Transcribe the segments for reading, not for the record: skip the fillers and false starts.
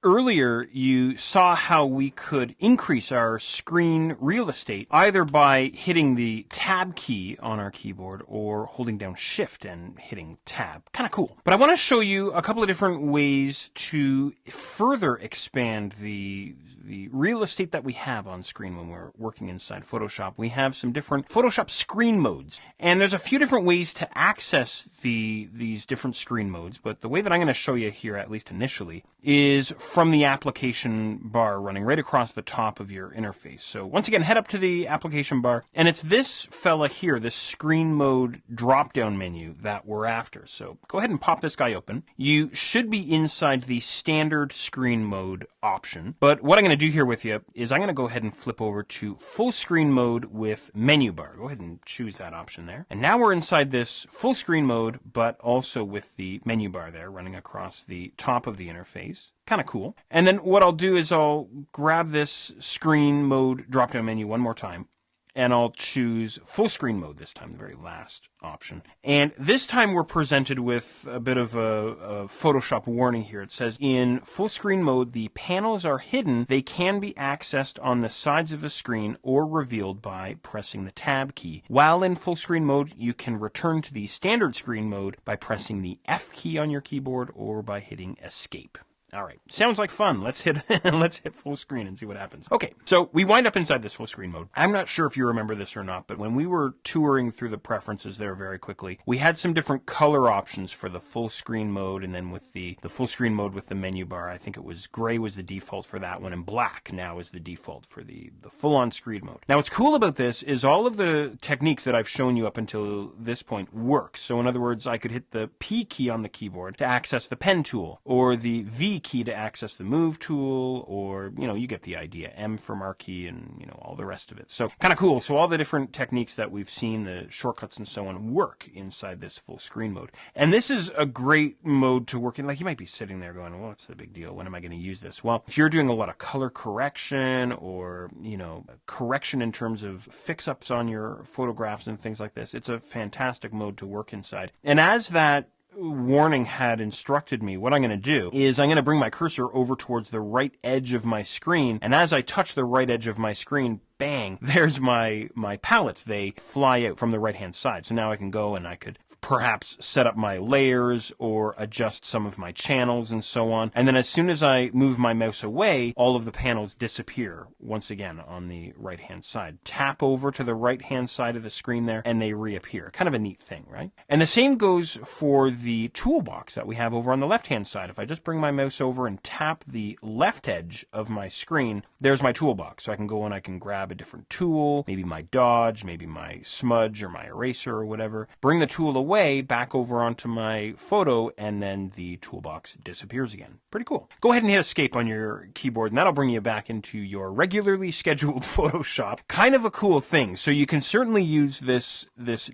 Earlier, you saw how we could increase our screen real estate either by hitting the Tab key on our keyboard or holding down Shift and hitting Tab. Kind of cool. But I want to show you a couple of different ways to further expand the real estate that we have on screen when we're working inside Photoshop. We have some different Photoshop screen modes, and there's a few different ways to access these different screen modes, but the way that I'm going to show you here, at least initially, is from the application bar running right across the top of your interface. So once again, head up to the application bar, and it's this fella here, this screen mode drop-down menu that we're after. So go ahead and pop this guy open. You should be inside the standard screen mode option, but what I'm going to do here with you is I'm going to go ahead and flip over to full screen mode with menu bar. Go ahead and choose that option there. And now we're inside this full screen mode, but also with the menu bar there running across the top of the interface. Kind of cool. And then what I'll do is I'll grab this screen mode drop-down menu one more time, and I'll choose full screen mode this time, the very last option. And this time we're presented with a bit of a Photoshop warning here. It says, in full screen mode, the panels are hidden. They can be accessed on the sides of the screen or revealed by pressing the Tab key. While in full screen mode, you can return to the standard screen mode by pressing the F key on your keyboard or by hitting Escape. All right, sounds like fun. Let's hit full screen and see what happens. Okay, so we wind up inside this full screen mode. I'm not sure if you remember this or not, but when we were touring through the preferences there very quickly, we had some different color options for the full screen mode, and then with the full screen mode with the menu bar, I think it was gray was the default for that one, and black now is the default for the full-on screen mode. Now, what's cool about this is all of the techniques that I've shown you up until this point work. So in other words, I could hit the P key on the keyboard to access the pen tool, or the V key to access the move tool, or, you get the idea, M for marquee, and, all the rest of it. So kind of cool. So all the different techniques that we've seen, the shortcuts and so on, work inside this full screen mode. And this is a great mode to work in. Like, you might be sitting there going, well, what's the big deal? When am I going to use this? Well, if you're doing a lot of color correction or, correction in terms of fix-ups on your photographs and things like this, it's a fantastic mode to work inside. And as that warning had instructed me, what I'm going to do is I'm going to bring my cursor over towards the right edge of my screen, and as I touch the right edge of my screen, bang, there's my palettes. They fly out from the right-hand side. So now I can go and I could perhaps set up my layers or adjust some of my channels and so on. And then as soon as I move my mouse away, all of the panels disappear once again on the right-hand side. Tap over to the right-hand side of the screen there and they reappear. Kind of a neat thing, right? And the same goes for the toolbox that we have over on the left-hand side. If I just bring my mouse over and tap the left edge of my screen, there's my toolbox. So I can go and I can grab a different tool, maybe my dodge, maybe my smudge or my eraser or whatever, bring the tool away back over onto my photo, and then the toolbox disappears again. Pretty cool. Go ahead and hit escape on your keyboard and that'll bring you back into your regularly scheduled Photoshop. Kind of a cool thing. So you can certainly use this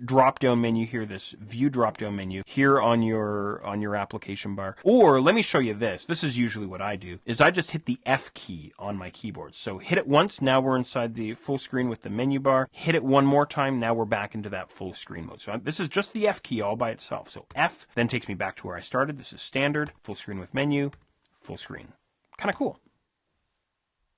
drop down menu here, this view drop down menu here on your application bar. Or let me show you this. This is usually what I do, is I just hit the F key on my keyboard. So hit it once, now we're inside the full screen with the menu bar. Hit it one more time, now we're back into that full screen mode. So this is just the F key all by itself. So F then takes me back to where I started. This is standard, full screen with menu, full screen. Kind of cool.